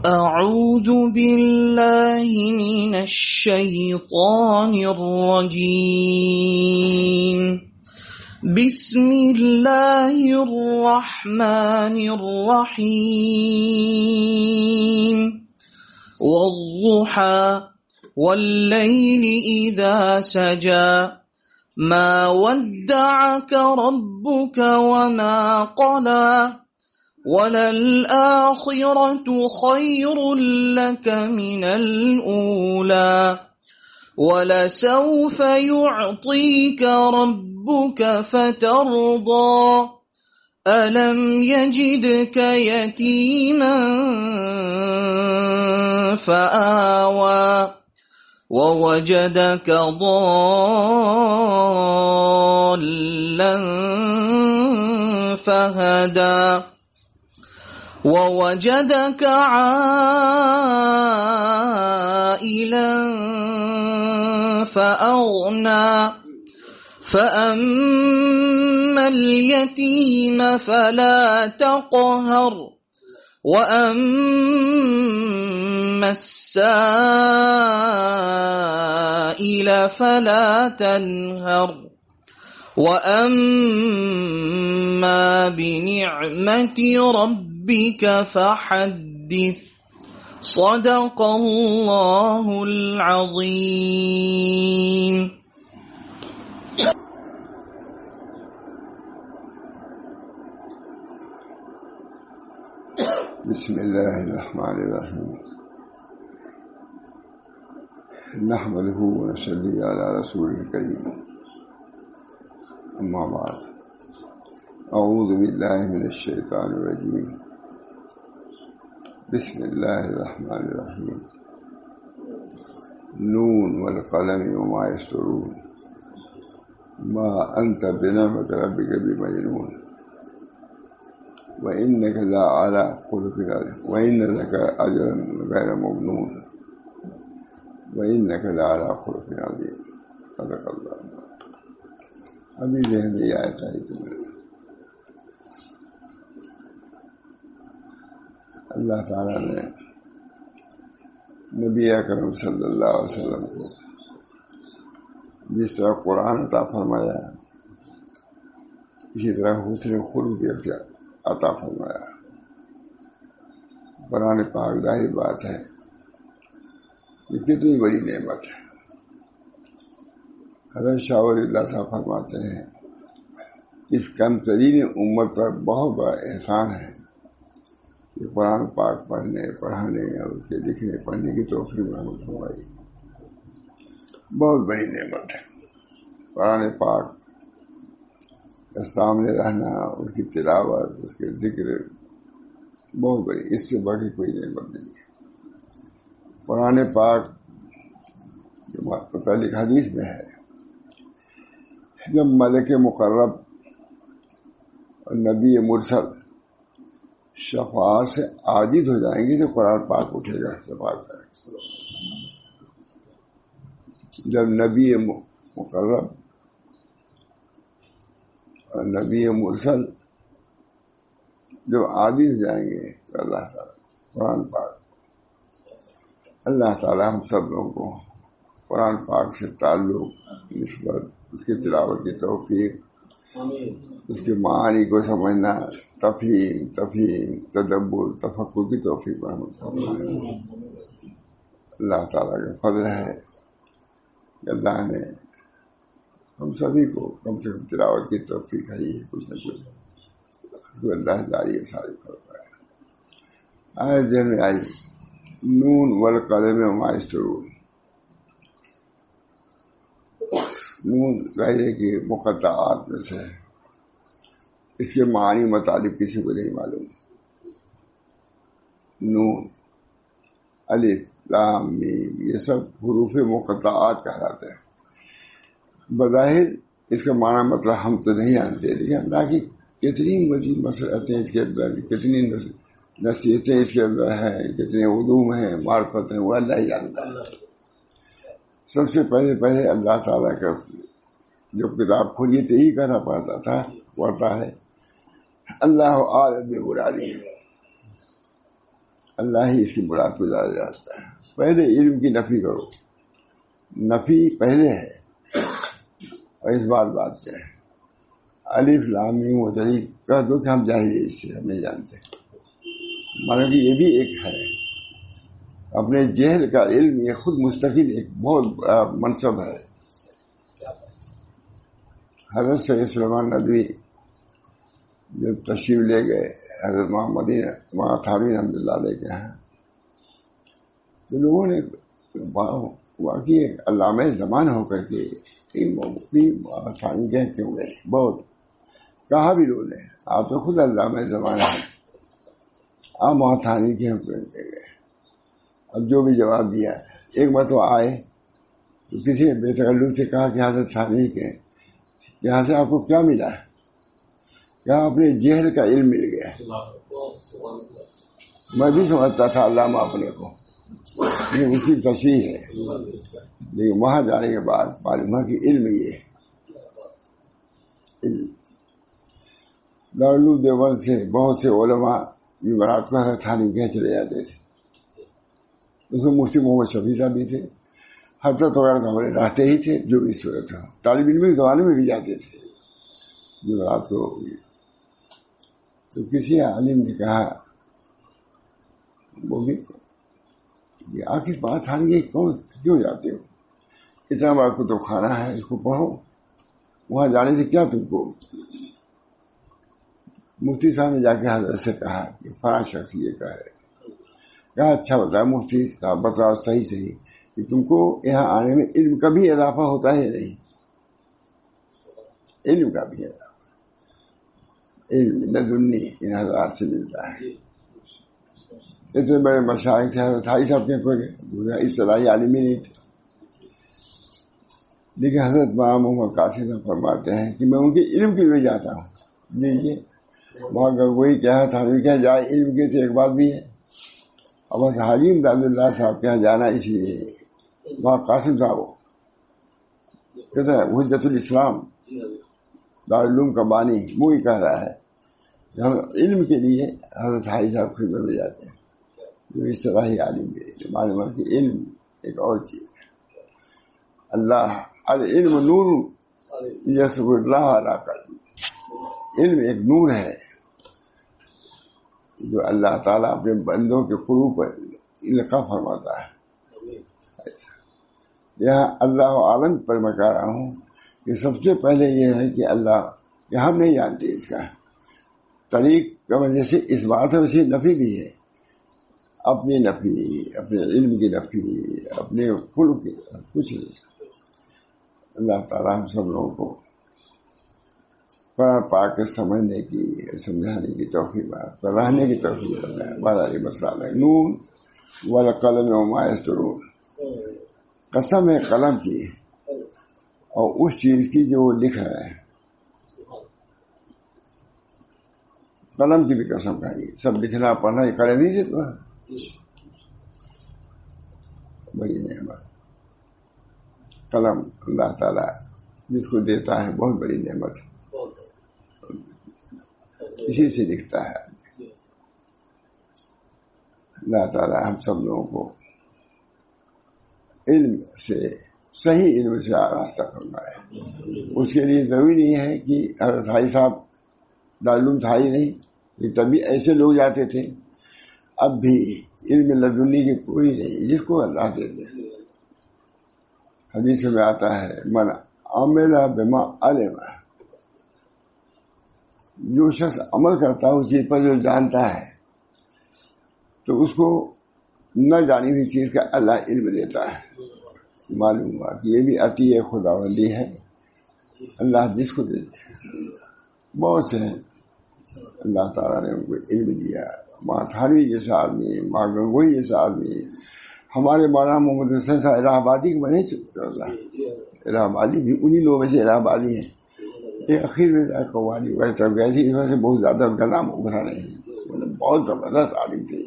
أعوذ بالله من الشيطان الرجيم. بسم الله الرحمن الرحيم. والضحى والليل إذا سجى ما ودعك ربك وما قلى وللآخرة خير لك من الأولى ولسوف يعطيك ربك فترضى ألم يجدك يتيما فآوى ووجدك ضالا فهدى ووجدك عائلا فأغنى فأما اليتيم فلا تقهر وأما السائل فلا تنهر وأما بنعمة ربك فحدث. صدق الله العظيم. بسم الله الرحمن الرحيم. نحمده ونصلي على رسوله الكريم. أما بعد، أعوذ بالله من الشيطان الرجيم. بسم الله الرحمن الرحيم. نون والقلم وما يسطرون ما أنت بنعمة ربك بمجنون وإنك لعلى خلق عظيم وإن لك أجرا غير ممنون وإنك لعلى خلق عظيم. صدق اللہ. ابھی ذہن میں آیت آئی تمہیں. اللہ تعالیٰ نے نبی اکرم صلی اللہ علیہ وسلم کو جس طرح قرآن عطا فرمایا اسی طرح حسن خلق بھی عطا فرمایا. قرآن پاک ظاہر بات ہے یہ کتنی بڑی نعمت ہے. حضرت شاہ ولی اللہ صاحب فرماتے ہیں اس کم ترین امت پر بہت بڑا احسان ہے کہ قرآن پاک پڑھنے پڑھانے اور اس کے لکھنے پڑھنے کی توفیق محمود فرمائی. بہت بڑی نعمت ہے قرآن پاک کا سامنے رہنا، اس کی تلاوت، اس کے ذکر، بہت بڑی. اس سے بڑھ کے کوئی نعمت نہیں ہے. قرآن پاک کے متعلق حدیث میں ہے جب ملک مقرب اور نبی مرسل شفاعت سے عاجز ہو جائیں گے تو قرآن پاک اٹھے گا شفاعت کرے گا. جب نبی مقرب اور نبی مرسل جب عاجز ہو جائیں گے تو اللہ تعالیٰ قرآن پاک، اللہ تعالیٰ ہم سب لوگوں کو قرآن پاک سے تعلق، نسبت، اس کی تلاوت کی توفیق، اس کے معانی کو سمجھنا، تفہیم، تدبر، تفکر کی توفیق محمود. اللہ تعالیٰ کا فضل ہے کہ اللہ نے ہم سبھی کو کم سے کم تلاوت کی توفیق ہے کچھ نہ کچھ جو اللہ جاری ساری کرتا ہے. آئے ذہن میں آئی نون والقلم وما یسطرون. نون ظاہر کی مقطعات میں سے ہے. اس کے معنی مطالب کسی کو نہیں معلوم. نون، الف، لام، میم یہ سب حروف مقطعات کہلاتے ہیں. بظاہر اس کا معنی مطلب ہم تو نہیں جانتے، لیکن اللہ کی کتنی مزید مسئلتیں اس کے اندر، کتنی نصیحتیں اس کے اندر ہیں، کتنے علوم ہیں، معرفت ہیں، وہ اللہ ہی جانتا ہے. سب سے پہلے اللہ تعالیٰ کا جو کتاب کھولی تو یہی کہنا پڑتا ہے اللہ عالم مرادی. اللہ ہی اس کی مراد کو زیادہ جانتا ہے. پہلے علم کی نفی کرو، نفی پہلے ہے اور اس بات پہ ہے. الف لام میم وطریق کہہ دو کہ ہم جاہل ہیں، اس سے ہم نہیں جانتے. مانو کہ یہ بھی ایک ہے، اپنے جہل کا علم یہ خود مستقل ایک بہت بڑا منصب ہے. حضرت سید سلیمان ندوی جب تشریف لے گئے حضرت محمد تھانوی رحمۃ اللہ علیہ کے ہیں، تو لوگوں نے واقعی ایک علامہ زمان ہو کر کے تھانوی کہہ کیوں گئے، بہت کہا بھی لوگوں نے آپ تو خود علامہ زمان ہیں، آپ وہاں تھانوی کے کیوں گئے. اب جو بھی جواب دیا، ایک مرتبہ آئے تو کسی نے بے تکلف سے کہا کہ حضرت تھانوی کے یہاں سے آپ کو کیا ملا ہے؟ کہا اپنے جہل کا علم مل گیا. میں بھی سمجھتا تھا علامہ اپنے کو، لیکن اس کی تشریح ہے، لیکن وہاں جانے کے بعد معلوم ہے کہ علم یہ ہے. دارالعلوم دیوبند سے بہت سے علماء جمعرات کو حضرت تھانوی کہہ چلے جاتے تھے. اس میں مفتی محمد شفیع صاحب بھی تھے، حضرت وغیرہ تو ہمارے رہتے ہی تھے. جو بھی صورت تھا طالب علم کے زمانے میں بھی جاتے تھے جمعرات کو. تو کسی عالم نے کہا وہ بھی کہ آخر بات تھانوی کیوں جاتے ہو؟ اتنا بڑا کتب خانہ ہے، اس کو پڑھو، وہاں جانے سے کیا تم کو؟ مفتی صاحب نے جا کے حضرت سے کہا کہ فلاں شخص یہ کہا. اچھا بتایا مفتی صاحب، بتاؤ صحیح کہ تم کو یہاں آنے میں علم کا بھی اضافہ ہوتا ہے یا نہیں؟ علم کا بھی اضافہ، علم لدنی ان حضرات سے ملتا ہے. اتنے بڑے مشائخ تھے، حضرت حاجی صاحب کے کوئی اصطلاحی عالم ہی نہیں تھے. لیکن حضرت محمد قاسم صاحب فرماتے ہیں کہ میں ان کے علم کے لیے جاتا ہوں. لیجیے وہاں وہی کیا تھانوی کیا جائے علم کے تو ایک بات بھی ہے. اب حاجی امداد اللہ صاحب کے یہاں جانا اس لیے وہاں قاسم صاحب کہتا ہے حجت الاسلام دارالعلوم کا بانی وہی کہہ رہا ہے کہ ہم علم کے لیے حضرت حاجی صاحب خدمت میں جاتے ہیں. جو اس طرح ہی عالم کے لیے معلوم ہے کہ علم ایک اور چیز ہے. اللہ العلم نور یسر اللہ علی قلب، علم ایک نور ہے جو اللہ تعالیٰ اپنے بندوں کے قلوب پر القاء فرماتا ہے. یہاں اللہ عالم پر میں کہہ رہا ہوں کہ سب سے پہلے یہ ہے کہ اللہ کہ ہم نہیں جانتے اس کا طریق کا وجہ سے اس بات ہے، ویسے نفی بھی ہے، اپنی نفی، اپنے علم کی نفی، اپنے خلق کی کچھ نہیں. اللہ تعالیٰ ہم سب لوگوں کو قرآن پاک کے سمجھنے کی، سمجھانے کی توفیق، پڑھانے کی توفیق ہے. بارہ مسئلہ نون والقلم وما یسطرون، قسم ہے قلم کی اور اس چیز کی جو وہ لکھ رہا ہے. قلم کی بھی قسم کھائی، سب لکھنا پڑھنا یہ قلم نہیں دیتا. بڑی نعمت قلم اللہ تعالیٰ جس کو دیتا ہے بہت بڑی نعمت ہے، اسی سے لکھتا ہے. اللہ تعالیٰ ہم سب لوگوں کو علم سے، صحیح علم سے آراستہ کرنا ہے. اس کے لیے ضروری نہیں ہے کہ حضرت حاجی صاحب دارالعلوم تھا ہی نہیں، تبھی ایسے لوگ جاتے تھے. اب بھی علم لدنی کی کوئی نہیں جس کو اللہ دے دے. حدیث میں آتا ہے من عمل بما علم، جو شخص عمل کرتا ہے اس چیز پر جو جانتا ہے تو اس کو نہ جانی ہوئی چیز کا اللہ علم دیتا ہے. معلوم ہوا کہ یہ بھی عطیہ خداوندی ہے، اللہ جس کو دیتے ہیں. بہت سے ہیں اللہ تعالیٰ نے ان کو علم دیا. ماں تھانوی جیسا آدمی، ماں گنگوئی جیسا آدمی، ہمارے مولانا محمد حسین صاحب الہ آبادی کے بنے چکے. الہ آبادی بھی انہی لوگوں میں سے الہ آبادی ہیں. یہ اخیر میں قوالی وغیرہ سب گئے تھے، اس وجہ سے بہت زیادہ ان کا نام ابھرا نہیں. بہت زبردست عالم تھے.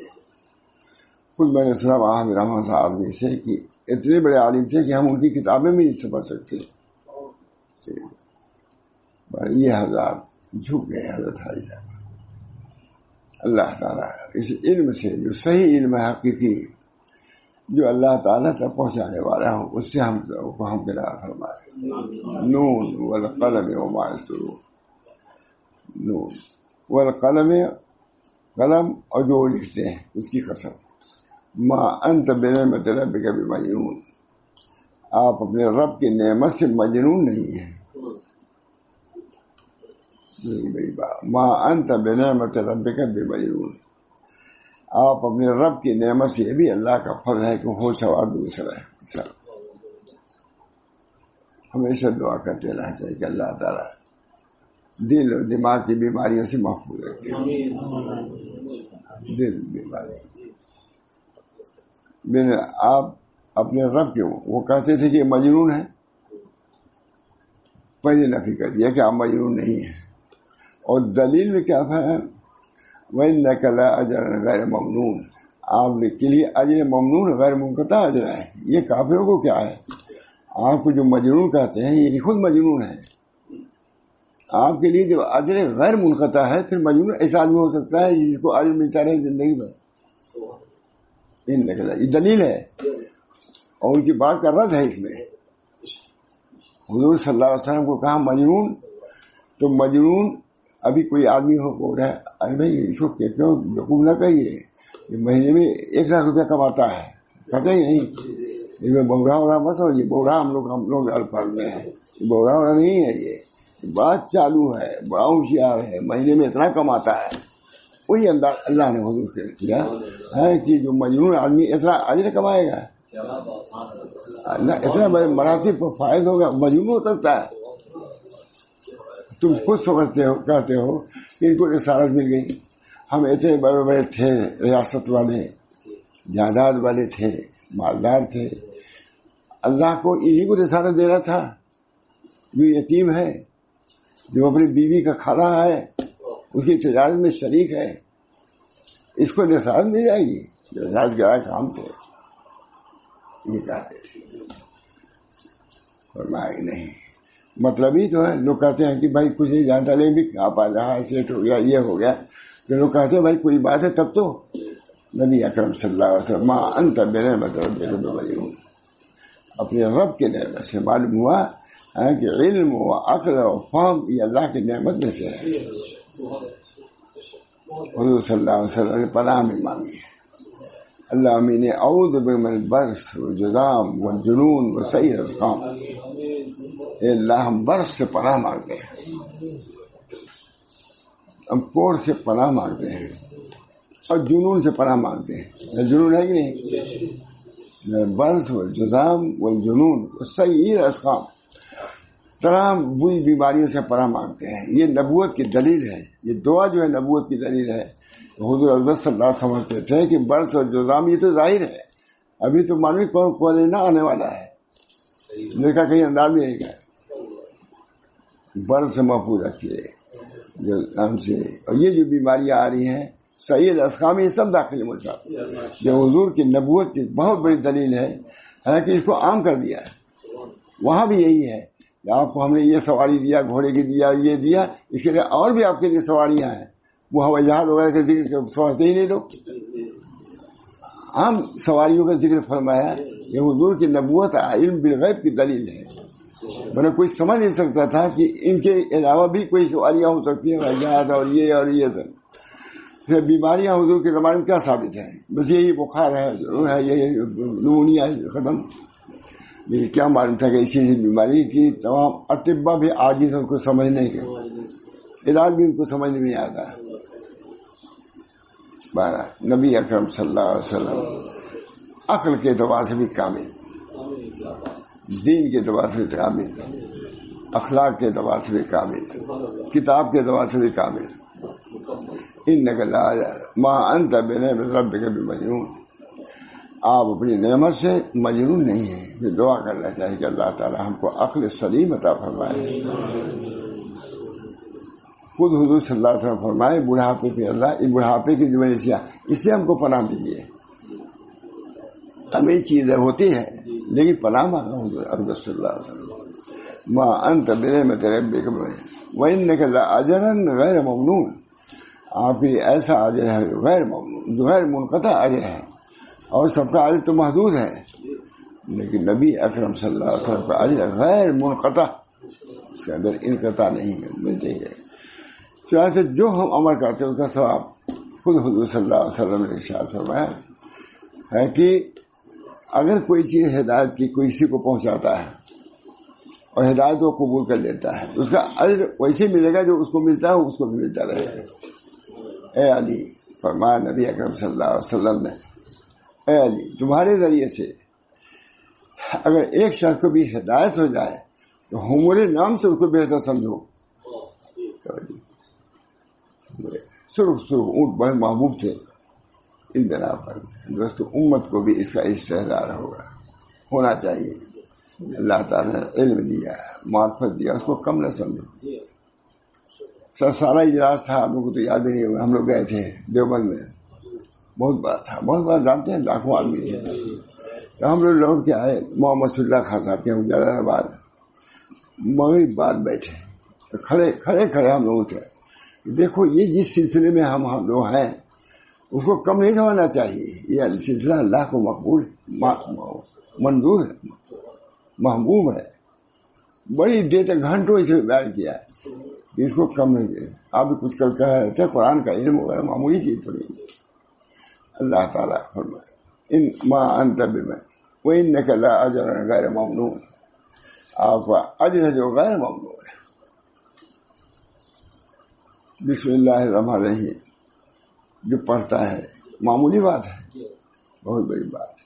خود میں نے سنا محمد رحمان صاحب آدمی سے کہ اتنے بڑے عالم تھے کہ ہم ان کی کتابیں بھی نہیں سمجھ سکتے. یہ حضرات جھک گئے حضرت حاجی صاحب. اللہ تعالیٰ اس علم سے جو صحیح علم ہے حقیقی جو اللہ تعالیٰ تک پہنچانے والا ہو اس سے ہم کنار فرمائے. نون والقلم وما یسطرون. نون والقلم قلم اور جو لکھتے ہیں اس کی قسم. ما انت بنعمت ربک بمجنون. آپ اپنے رب کی نعمت سے مجنون نہیں ہیں. ما انت بنعمت ربک بمجنون. آپ اپنے رب کی نعمت سے یہ بھی اللہ کا فضل ہے کہ وہ سوال دوسرا ہے. ہمیشہ دعا کرتے رہنا چاہیے کہ اللہ تعالیٰ دل اور دماغ کی بیماریوں سے محفوظ رکھے. دل بیماری آپ اپنے رب کے وہ کہتے تھے کہ مجنون ہے. پہلے نفی کر دیا کہ آپ مجنون نہیں ہیں. اور دلیل میں کیا ہے وَإِنَّكَ لَأَجْرٌ غَيْرُ مَمْنُونٍ. آپ کے لیے اجر ممنون غیر منقطع اجر ہے. یہ کافروں کو کیا ہے؟ آپ کو جو مجنون کہتے ہیں یہ خود مجنون ہے. آپ کے لیے جب اجر غیر منقطع ہے پھر مجنون ایسا آدمی ہو سکتا ہے جس کو اجر ملتا رہے زندگی میں. یہ دلیل ہے اور ان کی بات کا رد ہے. اس میں حضور صلی اللہ علیہ وسلم کو کہا مجنون. تو مجنون ابھی کوئی آدمی ہو بول رہا ہے ارے بھائی اس کو کیوں بیوقوف نہ کہیے یہ مہینے میں 1 لاکھ روپیہ کماتا ہے. کہتے ہی نہیں یہ بوڑھا ہو رہا بس. اور یہ بوڑھا ہم لوگ الفاظ میں ہیں. بوڑھا ہو رہا نہیں ہے. یہ بات چالو ہے. بڑا ہوشیار ہے. مہینے میں اتنا کماتا ہے. وہی انداز اللہ نے حضور سے کیا ہے کہ جو مجنون آدمی اتنا اجر کمائے گا اتنا بڑے مراتب پر فائد ہوگا. مجنون ہو سکتا ہے. تم خود سمجھتے ہو کہتے ہو کہ ان کو رسالت مل گئی. ہم اتنے بڑے بڑے تھے ریاست والے جائیداد والے تھے مالدار تھے. اللہ کو انہی کو رسالت دے رہا تھا جو یتیم ہے جو اپنی بیوی کا کھا رہا ہے اس کی تجارت میں شریک ہے. اس کو رسالت مل جائے گی. رسالت کے کام تھے یہ کہتے تھے. فرمایا نہیں مطلب ہی تو ہے. لوگ کہتے ہیں کہ بھائی کچھ نہیں جانتا لیکن بھی آپ آ رہا سیٹ ہو گیا یہ ہو گیا. تو لوگ کہتے ہیں بھائی کوئی بات ہے تب تو نبی اکرم صلی اللہ علیہ وسلم انت بنعمت ربک بمجنون. اپنے رب کے نعمت سے معلوم ہوا کہ علم و عقل و فہم یہ اللہ کی نعمت میں سے ہے. حضور صلی اللہ علیہ وسلم نے پناہ میں مانگی ہے. اللہ امین اعوذ بک من البرص والجذام والجنون وسیء الاسقام. اے اللہ ہم برس سے پناہ مانگتے ہیں. ہم کوڑ سے پناہ مانگتے ہیں اور جنون سے پناہ مانگتے ہیں. جنون ہے کہ نہیں؟ برس والجذام والجنون وسیء الاسقام. تمام بری بیماریوں سے پناہ مانگتے ہیں. یہ نبوت کی دلیل ہے. یہ دعا جو ہے نبوت کی دلیل ہے. حضور حضرت صلی اللہ علیہ سمجھتے تھے کہ برس اور جذام یہ تو ظاہر ہے. ابھی تو معلوم کورونا آنے والا ہے. دیکھا کہیں انداز میں نہیں گیا. برس سے محفوظ رکھیے جذام سے. اور یہ جو بیماریاں آ رہی ہیں سید اسقام یہ سب داخل ملک جو حضور کی نبوت کی بہت بڑی دلیل ہے. حالانکہ اس کو عام کر دیا ہے. وہاں بھی یہی ہے کہ آپ کو ہم نے یہ سواری دیا گھوڑے کی دیا یہ دیا. اس کے لیے اور بھی آپ کے لیے سواریاں ہیں. وہ ہوائی جہاز وغیرہ کے ذکر سمجھتے ہی نہیں لوگ. عام سواریوں کا ذکر فرمایا. یہ حضور کی نبوت علم بالغیب کی دلیل ہے. میں نے کوئی سمجھ نہیں سکتا تھا کہ ان کے علاوہ بھی کوئی سواریاں ہو سکتی ہیں ہوائی جہاز اور یہ سب. بیماریاں حضور کے زمانے میں کیا ثابت ہیں؟ بس یہی بخار ہے یہ نمونیا ہے ختم. کیا معلوم تھا کہ اسی بیماری کی تمام اطباء بھی عاجز ان کو سمجھنے کے. علاج بھی ان کو سمجھ نہیں آتا. نبی اکرم صلی اللہ علیہ وسلم عقل کے اعتبار سے بھی کامل, دین کے اعتبار سے بھی کامل, اخلاق کے اعتبار سے بھی کامل, کتاب کے اعتبار سے بھی کامل. انک لا ما انت بنعمت ربک بمجنون. آپ اپنی نعمت سے مجنون نہیں ہیں. یہ دعا کرنا چاہیے کہ اللہ تعالی ہم کو عقل سلیم عطا فرمائے. خود حضور صلی اللہ علیہ وسلم فرمائے بڑھاپے پہ اللہ اس بڑھاپے کی جمعیسیاں اس سے ہم کو پناہ دیجیے. ہمیں چیزیں ہوتی ہیں لیکن پناہ مانگا حضور صلی اللہ علیہ وسلم. ما انت بنعمت ربک وانک لاجرا غیر ممنون. آپ کے لیے ایسا اجر ہے غیر منقطع اجر ہے، اور سب کا اجر تو محدود ہے، لیکن نبی اکرم صلی اللہ علیہ وسلم کا اجر غیر منقطع، اس کے اندر انقطاع نہیں ملتے ہے۔ چنانچہ جو ہم عمل کرتے ہیں اس کا ثواب خود حضور صلی اللہ علیہ وسلم نے ارشاد فرمایا ہے کہ اگر کوئی چیز ہدایت کی کسی کو پہنچاتا ہے اور ہدایت کو قبول کر لیتا ہے، اس کا اجر ویسے ملے گا جو اس کو ملتا ہے اس کو بھی ملتا رہے گا۔ اے علی، فرمایا نبی اکرم صلی اللہ علیہ وسلم نے، اے علی تمہارے ذریعے سے اگر ایک شخص کو بھی ہدایت ہو جائے تو ہمارے نام سے اس کو بہتر سمجھو۔ سرخ اونٹ بڑے محبوب تھے، ان بنا پر دوستو امت کو بھی اس کا استحضار ہونا چاہیے۔ اللہ تعالیٰ نے علم دیا، معرفت دیا، اس کو کم نہ سمجھو۔ سارا اجلاس تھا، ہم لوگ کو تو یاد ہی نہیں ہوگا، ہم لوگ گئے تھے دیوبند میں، بہت بڑا تھا، بہت بڑا، جانتے ہیں لاکھوں آدمی تھے۔ تو ہم لوگ لوٹ کے آئے محمد صلی اللہ خان صاحب کے جلال آباد، مغرب بعد بیٹھے، کھڑے ہم لوگوں سے دیکھو یہ جس سلسلے میں ہم لوگ ہیں اس کو کم نہیں سمجھنا چاہیے، یہ سلسلہ اللہ کو مقبول منظور ہے، محبوب ہے۔ بڑی دیر تک گھنٹوں اسے بیان کیا ہے، اس کو کم نہیں دے۔ آپ بھی کچھ کل کہہ رہے تھے قرآن کا علم وغیرہ معمولی چیز تو نہیں۔ اللہ تعالیٰ فرمائے ان ما انت بمن وانک لاجر غیر ممنون، آپ کا اجر ہے جو غیر ممنون ہے۔ بسم اللہ الرحمن الرحیم جو پڑھتا ہے معمولی بات ہے، بہت بڑی بات ہے۔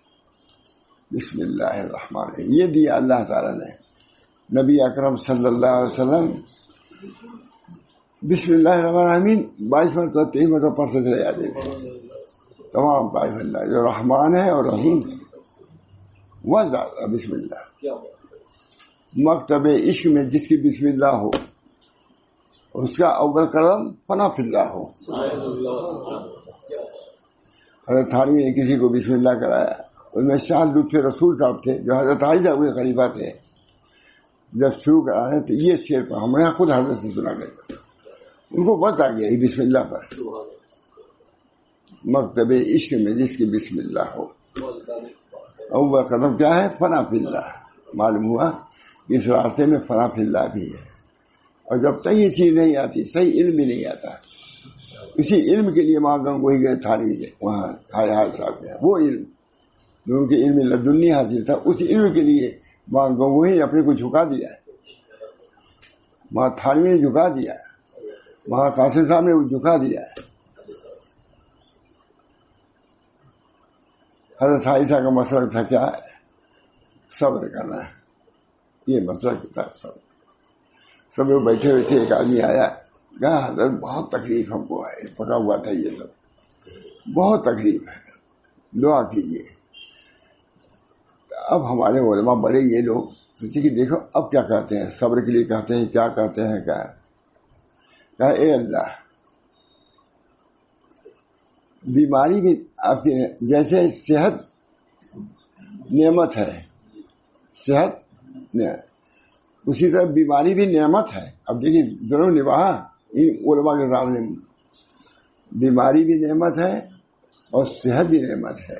بسم اللہ الرحمن الرحیم یہ دیا اللہ تعالیٰ نے نبی اکرم صلی اللہ علیہ وسلم۔ بسم اللہ الرحمن الرحیم 22 مرتبہ 23 مرتبہ پڑھتے چلے جاتے تھے، تمام تعریف اللہ جو رحمان ہے اور رحیم ہے، وہ زیادہ بسم اللہ۔ مکتب عشق میں جس کی بسم اللہ ہو اس کا اول قدم فنا فی اللہ ہو۔ حضرت تھانوی نے کسی کو بسم اللہ کرایا، اس میں شاہ لطف رسول صاحب تھے جو حضرت علی صاحب کے خلیفہ تھے۔ جب شروع کرانے تو یہ شعر پر ہم نے خود حضرت سے سنا گیا، ان کو بس آ گیا یہ بسم اللہ پر۔ مکتب عشق میں جس کی بسم اللہ ہو، اول قدم کیا ہے؟ فنا فی اللہ۔ معلوم ہوا اس راستے میں فنا فی اللہ بھی ہے، اور جب تک یہ چیز نہیں آتی صحیح علم بھی نہیں آتا۔ اسی علم کے لیے وہاں گنگوئی گئے تھانوی کے، وہاں ہائے صاحب نے وہ علم جو ان کے علم لدنی حاصل تھا، اس علم کے لیے وہاں گنگوئی نے اپنے کو جھکا دیا، وہاں تھانوی نے جھکا دیا، وہاں قاسم صاحب نے جھکا دیا۔ حضرت عائشہ کا مسئلہ تھا کیا؟ صبر کرنا ہے، یہ مسئلہ تھا صبر۔ سب لوگ بیٹھے ہوئے تھے، ایک آدمی آیا، کہا حضرت بہت تکلیف ہم کو ہے، پکا ہوا تھا یہ سب، بہت تکلیف ہے، دعا کیجیے۔ اب ہمارے علماء بڑے یہ لوگ سوچے کہ دیکھو اب کیا کہتے ہیں، صبر کے لیے کہتے ہیں، کیا کہتے ہیں، کہا اے اللہ بیماری بھی آپ کی جیسے صحت نعمت ہے، صحت اسی طرح بیماری بھی نعمت ہے۔ اب دیکھیے ضرور نباہا ان علماء کے سامنے، بیماری بھی نعمت ہے اور صحت بھی نعمت ہے۔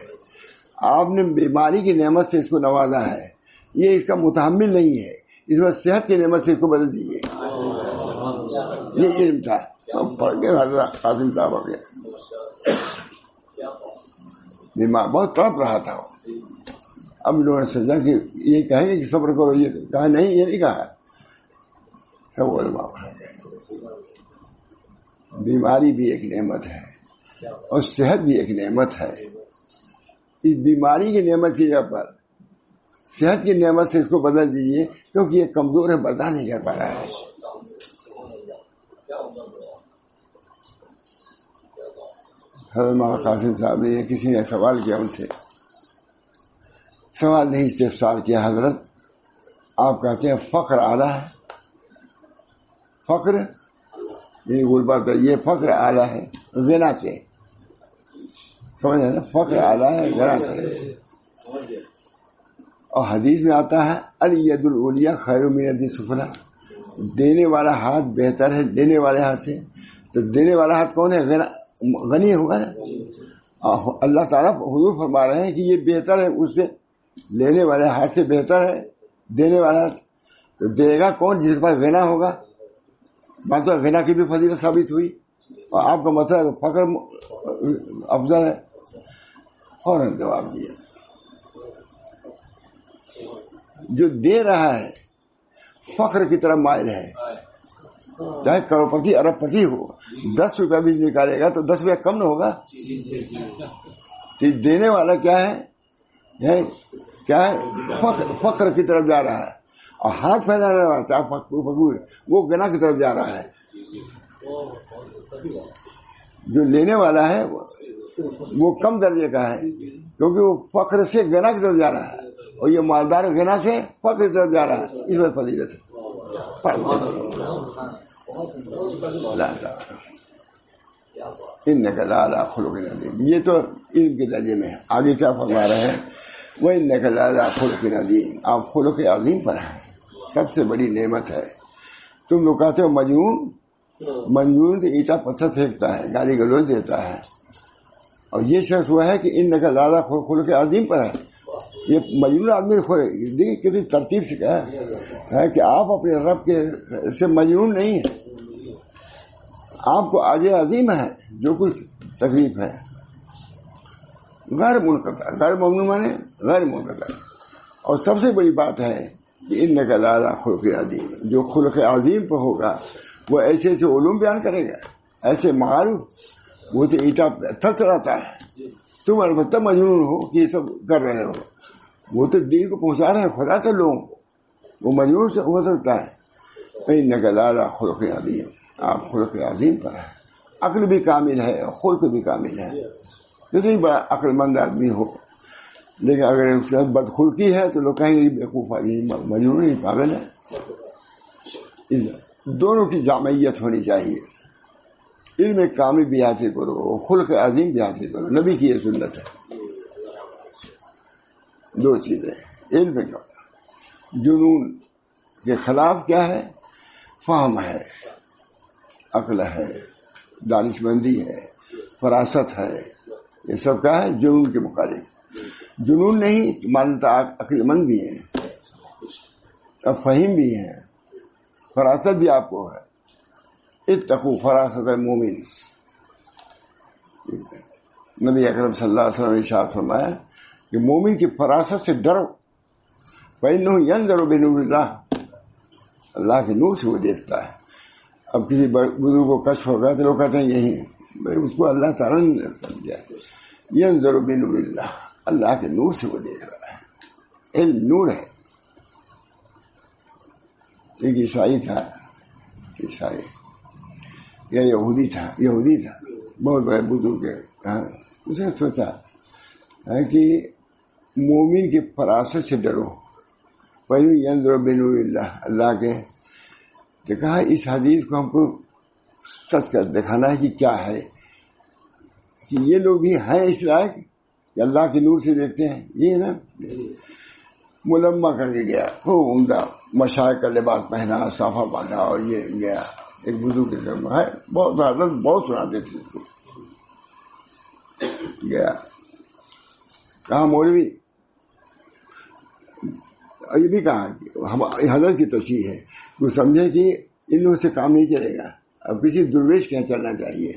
آپ نے بیماری کی نعمت سے اس کو نوازا ہے، یہ اس کا متحمل نہیں ہے، اس میں صحت کی نعمت سے اس کو بدل دیجیے۔ یہ علم تھا، پڑھ کے حضرت قاسم صاحب ہو گیا، بیمار بہت تڑپ رہا تھا۔ اب لوگوں نے سوچا کہ یہ کہیں گے کہ صبر کرو، یہ کہا نہیں، یہ نہیں کہا۔ سب علماء بیماری بھی ایک نعمت ہے اور صحت بھی ایک نعمت ہے۔ اس بیماری کی نعمت کی جگہ پر صحت کی نعمت سے اس کو بدل دیجیے، کیونکہ یہ کمزور ہے، برداشت نہیں کر پا رہا ہے۔ حضرت مولانا قاسم صاحب نے کسی نے سوال کیا، ان سے سوال نہیں استفسار کیا، حضرت آپ کہتے ہیں فقر اعلیٰ ہے، فقر یہ غربت ہے، یہ فقر اعلیٰ ہے غنا سے، سمجھ رہے نا، فقر اعلیٰ ہے غنا سے۔ اور حدیث میں آتا ہے الید العلیٰ خیر من الید السفلیٰ، دینے والا ہاتھ بہتر ہے دینے والے ہاتھ سے۔ تو دینے والا ہاتھ کون ہے؟ غنی ہوگا نا. اللہ تعالیٰ حضور فرما رہے ہیں کہ یہ بہتر ہے اس سے، لینے والے ہاتھ سے بہتر ہے دینے والا ہاتھ. تو دے گا کون؟ جس کے پاس غنا ہوگا. مطلب غنا کی بھی فضیلت ثابت ہوئی، اور آپ کا مطلب فقر افضل ہے. فوراً جواب دیا. جو دے رہا ہے فخر کی طرف مائل ہے، چاہے کروڑپتی ارب پتی ہو، 10 روپیہ بھی نکالے گا تو 10 روپیہ کم نہ ہوگا. دینے والا کیا ہے؟ فخر کی طرف جا رہا ہے، اور ہاتھ پھیلا رہا ہے چاہے وہ گنا کی طرف جا رہا ہے. جو لینے والا ہے وہ کم درجے کا ہے، کیونکہ وہ فخر سے گنا کی طرف جا رہا ہے، اور یہ مالدار گنا سے فخر کی طرف جا رہا ہے. اس میں فضیلت ہے. انک لعلی خلق عظیم. یہ تو علم کے درجے میں ہے. آگے کیا فرما رہے ہیں؟ وانک لعلی خلق عظیم. آپ خلق عظیم پر ہیں. سب سے بڑی نعمت ہے. تم لوگ کہتے ہو مجنون تو اینٹا پتھر پھینکتا ہے، گالی گلوچ دیتا ہے، اور یہ شخص ہوا ہے کہ انک لعلی خلق عظیم پر ہے. یہ مجنون آدمی دیکھیے کسی ترتیب سے کہا ہے کہ آپ اپنے رب کے سے مجنون نہیں ہیں، آپ کو اجر عظیم ہے. جو کچھ تکلیف ہے غیر منقطع، غیر ممنوع مانے غیر منقطع. اور سب سے بڑی بات ہے کہ انک لعلی خلق عظیم. جو خلق عظیم پہ ہوگا وہ ایسے ایسے علوم بیان کرے گا، ایسے معارف. وہ تو اینٹا تھر چلاتا ہے، تم البتہ مجنون ہو کہ یہ سب کر رہے ہو. وہ تو دین کو پہنچا رہے ہیں خدا کے لوگوں کو، وہ مجنون سے ہو سکتا ہے. انک لعلی خلق عظیم. آپ خلق عظیم پر ہے. عقل بھی کامل ہے، خلق بھی کامل ہے. کتنی بڑا عقل مند آدمی ہو، لیکن اگر اس کا بدخلقی ہے تو لوگ کہیں گے بیوقوف آدمی، مجنون نہیں، پاگل ہے. دونوں کی جامعیت ہونی چاہیے. علم کامل بھی حاصل کرو، خلق عظیم بھی حاصل کرو. نبی کی یہ سنت ہے. دو چیزیں. علم کا جنون کے خلاف کیا ہے؟ فہم ہے، عقل ہے، دانش مندی ہے، فراست ہے. یہ سب کیا ہے؟ جنون کے مخالف. جنون نہیں، مانتا عقل مند بھی ہیں اور فہیم بھی ہیں، فراست بھی آپ کو ہے. اتقوا فراست المومن. نبی اکرم صلی اللہ علیہ وسلم نے ارشاد فرمایا کہ مومن کی فراست سے ڈرو، فإنہ ینظر بنور اللہ. اللہ کے نور سے وہ دیکھتا ہے. اب کسی بزرگ کو کشف ہوگا تو لوگ کہتے ہیں یہی بھائی اس کو اللہ تعالیٰ نے سمجھا. ینظر بنور اللہ، اللہ کے نور سے وہ دیکھ رہا ہے. علم نور ہے. ایک عیسائی تھا، عیسائی یا یہودی تھا بہت بڑے بزرگ ہے. اس نے سوچا کہ مومن کی فراست سے ڈرو، پہلے ینظر بنور اللہ، اللہ کے. تو کہا اس حدیث کو ہم کو سچ کر دکھانا ہے کہ کیا ہے، کہ یہ لوگ بھی ہیں اس لائق کہ اللہ کے نور سے دیکھتے ہیں. یہ نا ملما کر کے گیا، خوب عمدہ مشائخ کا لباس پہنا، صافہ باندھا، اور یہ گیا ایک بزرگ کے گھر میں ہے. بہت سناتے تھے اس کو. گیا کہا مولوی، یہ بھی کہا کہ حضرت کی تشریح ہے، وہ سمجھے کہ ان لوگوں سے کام نہیں چلے گا. اب کسی درویش کے یہاں چلنا چاہیے.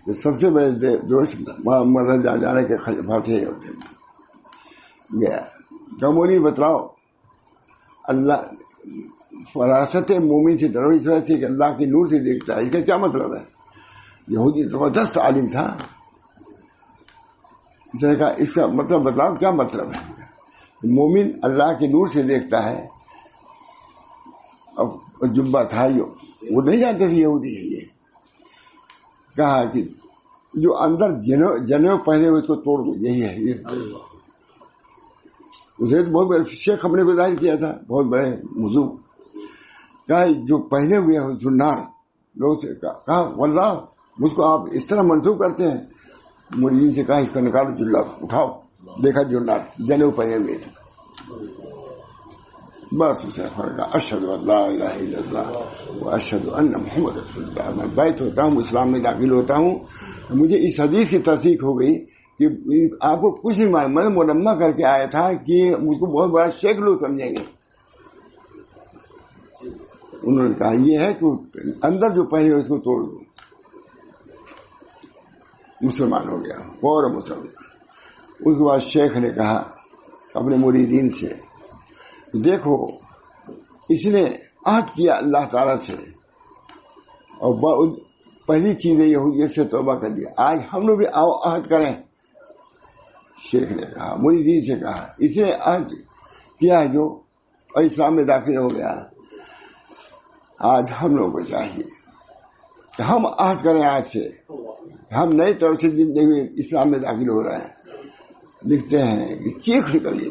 تو سب سے بڑے درویش مدد جانے کے خلیفات ہوتے ہیں. گیا کہا مولوی بتلاؤ، اللہ فراست مومن سے ڈرو اس وجہ سے کہ اللہ کے نور سے دیکھتا ہے. اس کا کیا مطلب ہے؟ یہودی زبردست عالم تھا. کہا اس کا مطلب بتلاؤ، کیا مطلب ہے؟ مومن اللہ کے نور سے دیکھتا ہے. اب جبہ تھا وہ نہیں جانتے تھے یہودی ہے. یہ کہا کہ جو اندر جنو پہنے ہوئے اس کو توڑ دو، یہی ہے. یہ اسے بہت بڑے شیخ ہم نے کو ظاہر کیا تھا، بہت بڑے موضوع. کہا جو پہنے ہوئے ہیں زنار لوگ سے کہا واللہ مجھ کو آپ اس طرح منسوخ کرتے ہیں. مریض سے کہا اس کا نکالو، جلا اٹھاؤ. دیکھا زنار جنو پہنے ہوئے تھے. بس اسے فرق اشہد ان لا الہ الا اللہ و اشہد ان محمد رسول اللہ. میں بیعت ہوتا ہوں، اسلام میں داخل ہوتا ہوں. مجھے اس حدیث کی تصدیق ہو گئی کہ آپ کو کچھ نہیں معلوم، میں ملمہ کر کے آیا تھا کہ مجھ کو بہت بڑا شیخ لوگ سمجھیں گے. انہوں نے کہا یہ ہے کہ اندر جو پہلے اس کو توڑ دو. مسلمان ہو گیا، اور مسلمان. اس کے بعد شیخ نے کہا اپنے مریدین سے، دیکھو اس نے عہد کیا اللہ تعالی سے اور پہلی چیز یہودیت سے توبہ کر دیا، آج ہم لوگ بھی آؤ عہد کریں. شیخ نے کہا، مریدین سے کہا، اس نے عہد کیا جو اور اسلام میں داخل ہو گیا. آج ہم لوگوں کو چاہیے کہ ہم عہد کریں آج سے، ہم نئے طور سے زندگی اسلام میں داخل ہو رہے ہیں. لکھتے ہیں کہ چیخ نکل گئی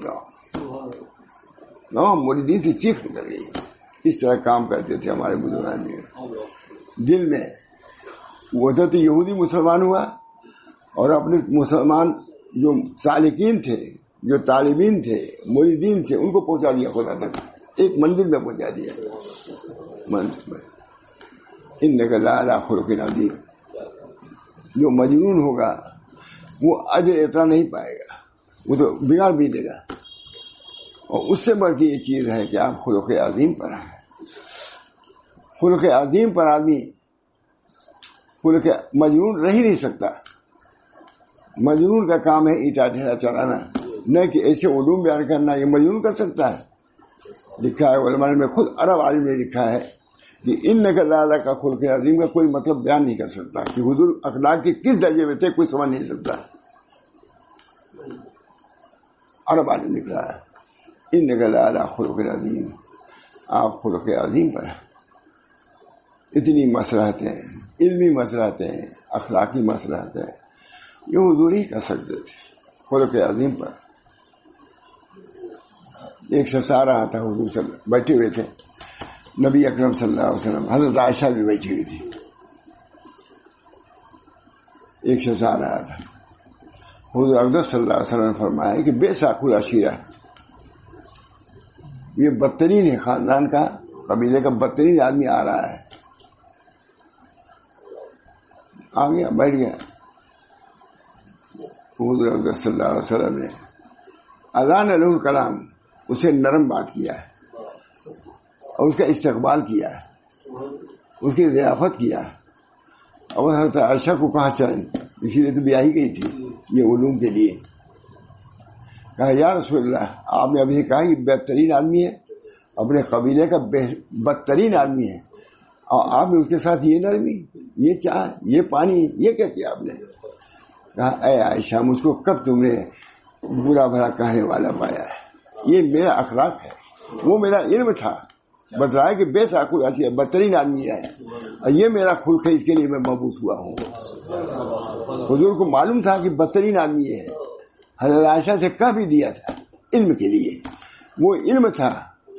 مریدین سے چیخ نکل گئی. اس طرح کام کرتے تھے ہمارے بزرگان نے. دل میں وہ تو یہودی مسلمان ہوا اور اپنے مسلمان جو سالکین تھے، جو طالبین تھے، مریدین تھے، ان کو پہنچا دیا خدا تک، ایک منزل میں پہنچا دیا. منزل میں انک لعلی خلق عظیم. جو مجنون ہوگا وہ اجر اتنا نہیں پائے گا، وہ تو بگاڑ بھی دے گا. اور اس سے بڑھ کے یہ چیز ہے کہ آپ خلق عظیم پر ہیں. خلق عظیم پر آدمی خلق مجنون رہ ہی نہیں سکتا. مجنون کا کام ہے اینٹا ڈھیرا چلانا، نہ کہ ایسے علوم بیان کرنا. یہ مجنون کر سکتا ہے. لکھا ہے علماء میں، خود عرب عالم نے لکھا ہے کہ انک لعلی کا خلق عظیم کا کوئی مطلب بیان نہیں کر سکتا کہ حضور اخلاق کے کس درجے میں تھے، کوئی سمجھ نہیں سکتا. عرب عالم لکھ رہا ہے انک لعلی خلق عظیم، آپ خلق عظیم پر ہیں. اتنی مصلحتیں، علمی مصلحتیں، اخلاقی مصلحتیں یہ حضور ہی کر سکتے تھے خلق عظیم پر. ایک شخص آ رہا تھا، حضور صلی اللہ بیٹھے ہوئے تھے، نبی اکرم صلی اللہ علیہ وسلم، حضرت عائشہ بھی بیٹھی ہوئی تھی. ایک شخص آ رہا تھا، حضور اقدس صلی اللہ علیہ وسلم نے فرمایا کہ بے ساق العشیرہ، یہ بدترین ہے، خاندان کا، قبیلے کا بدترین آدمی آ رہا ہے. آ گیا، بیٹھ گیا. حضور اقدس صلی اللہ علیہ وسلم نے اذان له الکلام، اسے نرم بات کیا ہے اور اس کا استقبال کیا ہے، اس کی ضیافت کیا ہے. اور حضرت عائشہ کو کہا چلیں، اسی لیے تو بیاہی گئی تھی یہ علوم کے لیے. کہا یا رسول اللہ، آپ نے ابھی کہا یہ بہترین آدمی ہے، اپنے قبیلے کا بدترین آدمی ہے، اور آپ نے اس کے ساتھ یہ نرمی، یہ چائے، یہ پانی، یہ کیا کیا آپ نے؟ کہا اے عائشہ، مجھ کو کب تم نے برا بھلا کہنے والا پایا ہے؟ یہ میرا اخلاق ہے، وہ میرا علم تھا، بتایا کہ بے ساکو ایسی بدترین آدمی ہے، اور یہ میرا خلق ہے، اس کے لیے میں مبعوث ہوا ہوں. حضور کو معلوم تھا کہ بدترین آدمی ہے. حضرت عائشہ سے کہہ بھی دیا تھا علم کے لیے، وہ علم تھا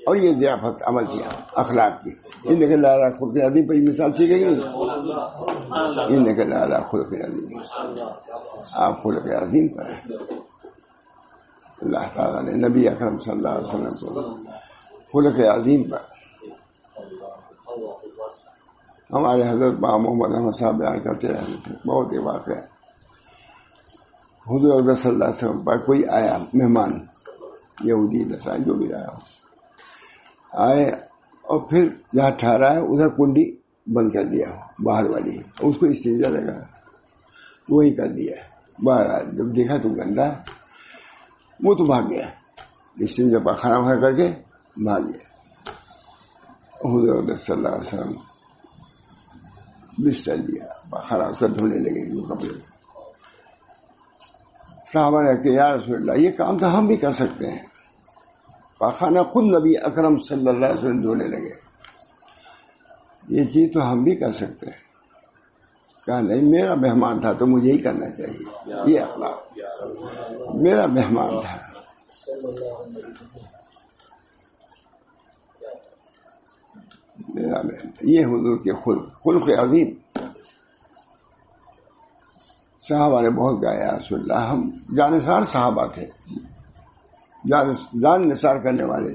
اور یہ ضیافت عمل کیا اخلاق کی. انک لعلی خلق عظیم پر مثال تھی گئی نہیں. انک لعلی خلق عظیم، آپ خلق عظیم پر ہیں. اللہ تعالیٰ نے نبی اکرم صلی اللہ علیہ وسلم کو خلق عظیم پر. ہمارے حضرت محمد احمد صاحب بیان کرتے رہتے تھے بہت ہی واقعہ. حضور اقدس صلی اللہ علیہ وسلم پر کوئی آیا مہمان، یہودی نصرانی جو بھی آیا آئے، اور پھر جہاں ٹھہرا ہے ادھر کنڈی بند کر دیا باہر والی، اس کو استنجا لگا، وہی کر دیا. باہر جب دیکھا تو گندا، وہ تو بھاگ گیا، استنجا پر کھانا کھا کر کے بھاگ گیا. حضور اقدس صلی اللہ علیہ وسلم بستر لیا، کھانا اس کا دھونے لگے جو کپڑے. صحابہ نے کہا یا رسول اللہ، یہ کام تو ہم بھی کر سکتے ہیں. پاخانہ خود نبی اکرم صلی اللہ علیہ وسلم دھونے لگے، یہ چیز تو ہم بھی کر سکتے ہیں. کہا نہیں، میرا مہمان تھا تو مجھے ہی کرنا چاہیے، یہ اخلاق، میرا مہمان تھا. میرا مہمان، یہ حضور کے خلق عظیم. صحابہ نے بہت گایا رسول اللہ، ہم جانثار صحابہ تھے، جان نثار کرنے والے.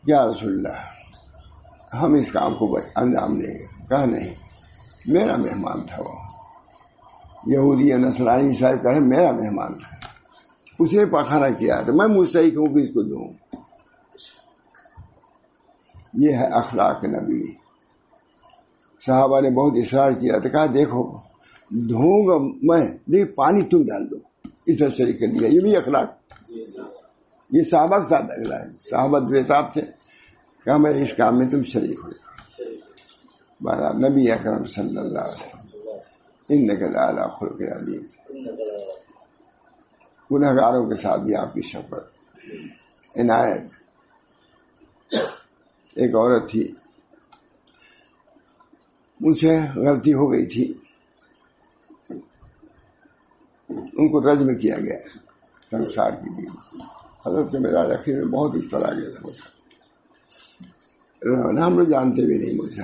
یا رسول اللہ ہم اس کام کو انجام دیں گے. کہا نہیں، میرا مہمان تھا وہ، یہودی یا نصرانی عیسائی کہے میرا مہمان تھا، اس نے پاخانہ کیا تو میں مستحق ہوں کہ اس کو دوں. یہ ہے اخلاق نبی. صحابہ نے بہت اصرار کیا تو کہا دیکھو دھوؤں گا میں، دیکھ پانی تم ڈال دو، اس طرح شریک کر دیا. یہ بھی اخلاق، یہ صحابہ کے ساتھ اگلا ہے. صحابہ بےتاب تھے، کہا میں اس کام میں تم شریک ہو جاؤ. بارہ نبی اکرم صلی اللہ علیہ وسلم انک لعلی خلق عظیم. گنہگاروں کے ساتھ بھی آپ کی شفقت عنایت. ایک عورت تھی، ان سے غلطی ہو گئی تھی، ان کو رجم کیا گیا سنسار کی بھی. حضرت کے مزاج اخیر میں بہت اس طرح گیا تھا، ہم لوگ جانتے بھی نہیں. مجھے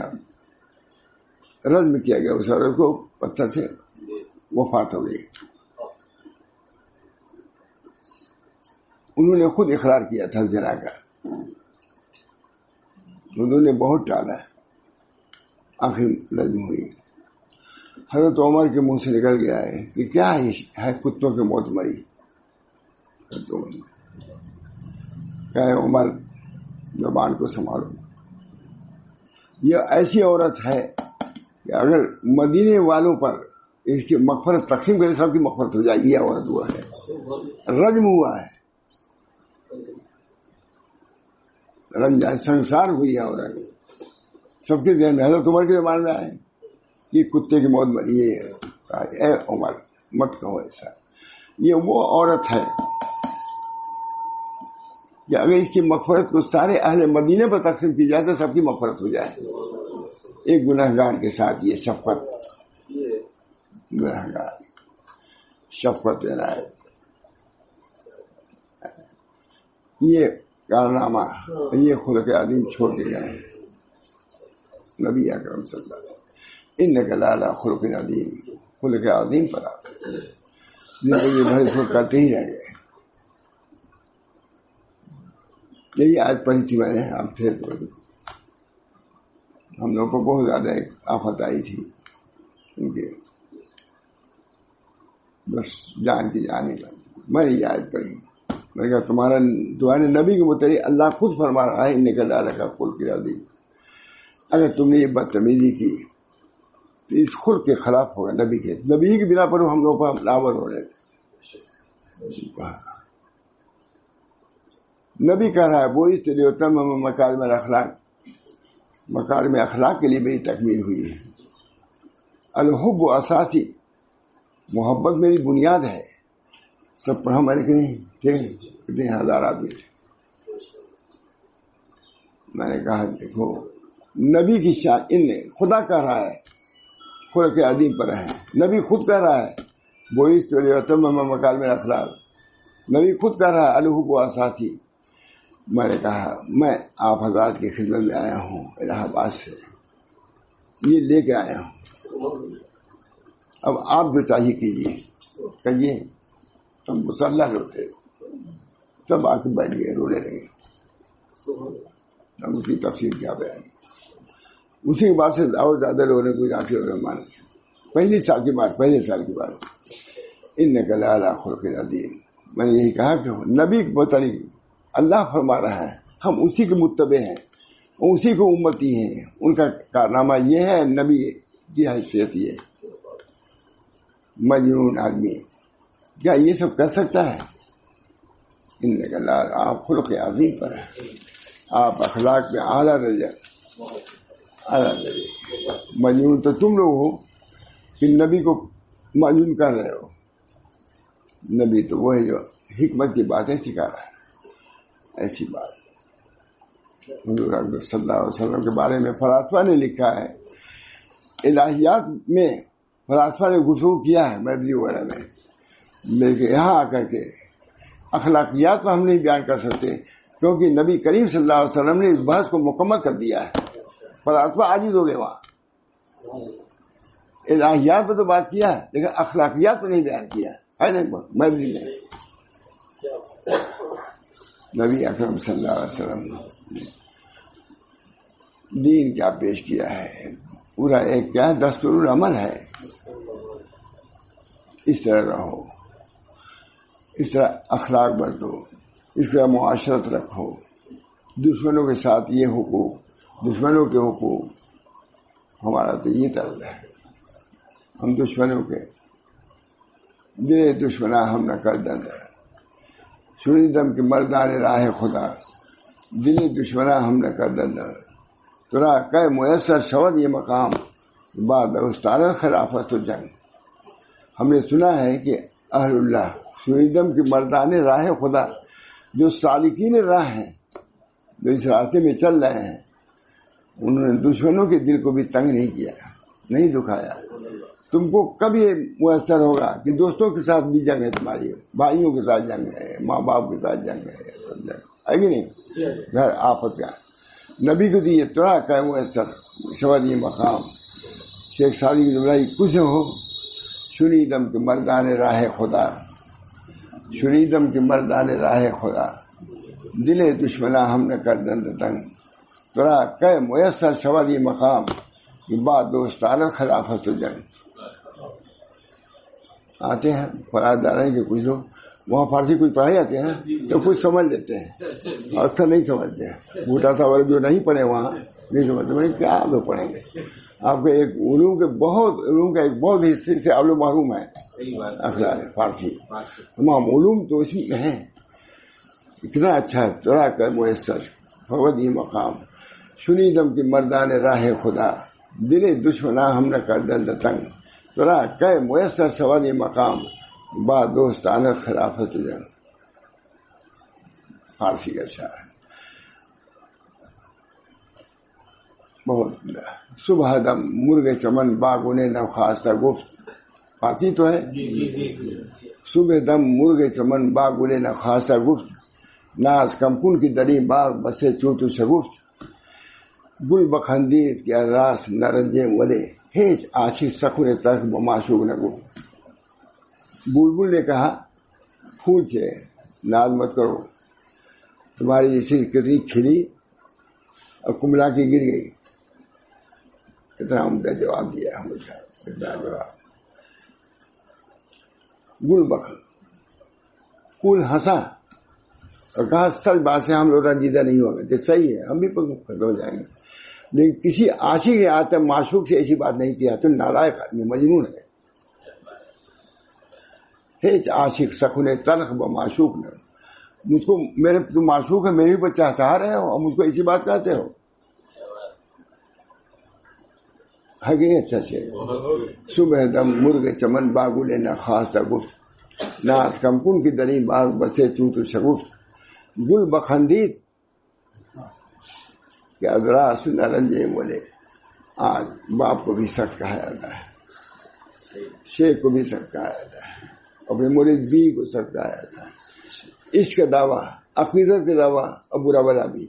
رجم کیا گیا، اس عورت کو پتھر سے وفات ہو گئی. انہوں نے خود اقرار کیا تھا زنا کا، انہوں نے بہت ٹالا، آخر رجم ہوئی. حضرت عمر کے منہ سے نکل گیا ہے کہ کیا ہے کتوں کے موت مری. کہ عمر زبان کو سنبھالو. یہ ایسی عورت ہے کہ اگر مدینے والوں پر اس کی مغفرت تقسیم کرے سب کی مغفرت ہو جائے. یہ عورت ہوا ہے، رجم ہوا ہے، رمضان سنسار ہوئی ہے عورت. سب کے ذہن میں حضرت عمر کے زمانے میں آئے کہ کتے کی موت مری. اے عمر مت کہو ایسا. یہ وہ عورت ہے کہ اگر اس کی مغفرت کو سارے اہل مدینے پر تقسیم کی جائے تو سب کی مغفرت ہو جائے. ایک گنہگار کے ساتھ یہ شفقت، گنہگار شفقت عنایت، یہ کارنامہ، یہ خلق عظیم چھوڑ کے گئے نبی اکرم صلی اللہ علیہ وسلم. انک لعلی خلق عظیم، خلق عظیم پر آپ زندگی بھر اس کو کرتے ہی رہ گئے. یہی آج پڑھی تھی میں نے، آپ تھے تو ہم لوگوں کو بہت زیادہ ایک آفت آئی تھی ان کے، بس جان کی جانے کا. میں نے یہ آج پڑھی، میں نے کہا تمہارے نبی کے متعلق اللہ خود فرما رہا ہے انک لعلی خلق عظیم. اگر تم نے یہ بدتمیزی کی تو اس خلق کے خلاف ہوگا. نبی کی بنا پر ہم لوگ پر لاور ہو رہے تھے. نبی کہہ رہا ہے وہ اس لیے مکارم الاخلاق، مکارم اخلاق کے لیے میری تکمیل ہوئی ہے. الحب و اساسی، محبت میری بنیاد ہے. سب پڑھا میں نے کہ نہیں تھے، کتنے ہزار آدمی تھے. میں نے کہا دیکھو نبی کی شان ان نے خدا کہہ رہا ہے خلق عظیم پر ہے. نبی خود کہہ رہا ہے وہ اس لیے مکارم الاخلاق. نبی خود کہہ رہا ہے الحب و اساسی. میں نے کہا میں آپ حضرات کی خدمت میں آیا ہوں الہ آباد سے، یہ لے کے آیا ہوں. اب آپ جو چاہیے کیجیے کہیے. تم مسلح روتے سب آ کے بیٹھ گئے، رونے لگے. ہم اس کی تفصیل کیا بیان. اسی کے بعد سے اور زیادہ لوگوں نے کوئی آخر رحمان پہلے سال کی بات انک لعلی خلق عظیم. میں نے یہی کہا کہ نبی کے متعلق اللہ فرما رہا ہے، ہم اسی کے متبع ہیں، اسی کو امتی ہیں. ان کا کارنامہ یہ ہے، نبی کی حیثیت یہ. مجنون آدمی کیا یہ سب کر سکتا ہے؟ انک لعلی، آپ خلق عظیم پر ہیں، آپ اخلاق میں اعلیٰ درجہ. مجنون تو تم لوگ ہو کہ نبی کو مجنون کر رہے ہو. نبی تو وہ ہے جو حکمت کی باتیں سکھا رہا ہے. ایسی بات حضور اکبر صلی اللہ علیہ وسلم کے بارے میں فلاسفہ نے لکھا ہے، الہیات میں فلاسفہ نے گفتگو کیا ہے میبلی وغیرہ میں، لیکن یہاں آ کر کے اخلاقیات کو ہم نہیں بیان کر سکتے کیونکہ نبی کریم صلی اللہ علیہ وسلم نے اس بحث کو مکمل کر دیا ہے. فلاسفہ عاجز ہو گئے وہاں. الہیات پہ تو بات کیا ہے لیکن اخلاقیات پہ نہیں بیان کیا ہے نہیں میبلی نے. نبی اکرم صلی اللہ علیہ وسلم دین کیا پیش کیا ہے، پورا ایک کیا دستور العمل ہے. اس طرح رہو، اس طرح اخلاق برتو، اس طرح معاشرت رکھو. دشمنوں کے ساتھ یہ حقوق، دشمنوں کے حقوق. ہمارا تو یہ طرز ہے، ہم دشمنوں کے دل دشمنا ہم نہ کر دند، شنیدم کی مردان راہ خدا دل دشمنا ہم نہ کر دند. ترا کہ میسر شود یہ مقام بعد استاد خلافت و جنگ. ہم نے سنا ہے کہ اہل اللہ شنیدم کی مردان راہ خدا، جو سالکین راہ ہیں، جو اس راستے میں چل رہے ہیں، انہوں نے دشمنوں کے دل کو بھی تنگ نہیں کیا، نہیں دکھایا. تم کو کب یہ میسر ہوگا کہ دوستوں کے ساتھ بھی جنگ ہے، تمہاری بھائیوں کے ساتھ جنگ ہے، ماں باپ کے ساتھ جنگ ہے کہ نہیں، گھر آفت کا. نبی کو دیے ترا کا میسر شود یہ مقام. شیخ سعدی کی جملہ کچھ ہو شنیدم کے مردان راہ خدا، شنیدم کے مردان راہ خدا دل دشمنا ہم نے کر دند تنگ. ترا کہ میسر شود یہ مقام کہ بعد دوستار خلافت و جنگ. آتے ہیں فراد دارے کے کچھ لوگ وہاں فارسی کچھ پڑھائی جاتے ہیں تو کچھ سمجھ لیتے ہیں، اکثر نہیں سمجھتے ہیں. بوٹا صاحب والے جو نہیں پڑھے وہاں نہیں سمجھتے. میں کیا آپ لوگ پڑھیں گے؟ آپ کے ایک علوم کے بہت علوم کا ایک بہت حصے سے آپ لوگ محروم ہیں. اخلاق فارسی تمام علوم تو اسی میں ہیں. اتنا اچھا ہے. ترا کر میسر فود یہ مقام شنیدم کی مردان راہ خدا دل دشمنا ہم نہ کر دند تنگ. ترا کہ میسر شود یہ مقام با دوستانہ خلافت جنگ. فارسی کا شاعر بہت. صبح دم مرغ چمن باغونے نخواستہ گفت. فارسی تو ہے. صبح دم مرغ چمن باغونے نخواستہ گفت، ناز کمکن کی دری باغ بسے چوتو شگفت. گل بخندید کے راس نرنجے ولے ہیچ عاشق سخن ترک بماشوق نگو. بلبل نے کہا پھول سے ناز مت کرو، تمہاری جیسی کتنی کھلی اور کملا کی گر گئی. کتنا عمدہ جواب دیا ہمیشہ، کتنا جواب. گل بخن پھول ہنسا اور کہا سچ بات سے ہم لوگ رنجیدہ نہیں ہو گئے. صحیح ہے، ہم بھی ختم ہو جائیں گے، لیکن کسی عاشق نے آج تک معشوق سے ایسی بات نہیں کیا تو نالائق آدمی مجنون ہے. ہیچ عاشق سخن تلخ ب معشوق نے. مجھ کو میرے تم معشوق ہے، میرے اوپر چاہ رہے ہو اور مجھ کو ایسی بات کہتے ہو. ہے کہ سچ ہے. صبح دم مرغ چمن باغلے نہ خاص گفت، ناز کمکن کی دری باغ بسے چوت شگفت. گل بخندید کہ ادراس نرنجے بولے. آج باپ کو بھی سخت کہا جاتا ہے، شیخ کو بھی سخت کہا جاتا ہے، اپنے مرید بی کو سخت کہا جاتا ہے. عشق کا دعویٰ، عقیدت کا دعویٰ اور برا بلا بھی.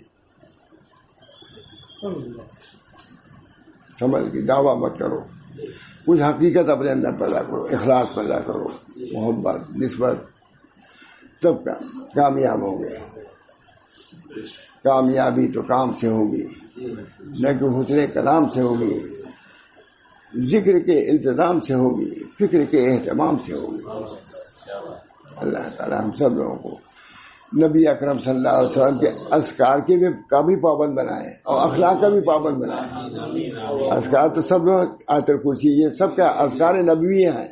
سمجھ کی دعویٰ مت کرو، کچھ حقیقت اپنے اندر پیدا کرو، اخلاص پیدا کرو، محبت نسبت، تب کامیاب ہوں گے. کامیابی تو کام سے ہوگی، نہ کہ حسن کلام سے ہوگی، ذکر کے التزام سے ہوگی، فکر کے اہتمام سے ہوگی. اللہ تعالیٰ ہم سب لوگوں کو نبی اکرم صلی اللہ علیہ وسلم کے اذکار کے بھی کا بھی پابند بنائے اور اخلاق کا بھی پابند بنائے. اذکار تو سب لوگ آیت الکرسی یہ سب کا اذکار نبوی ہیں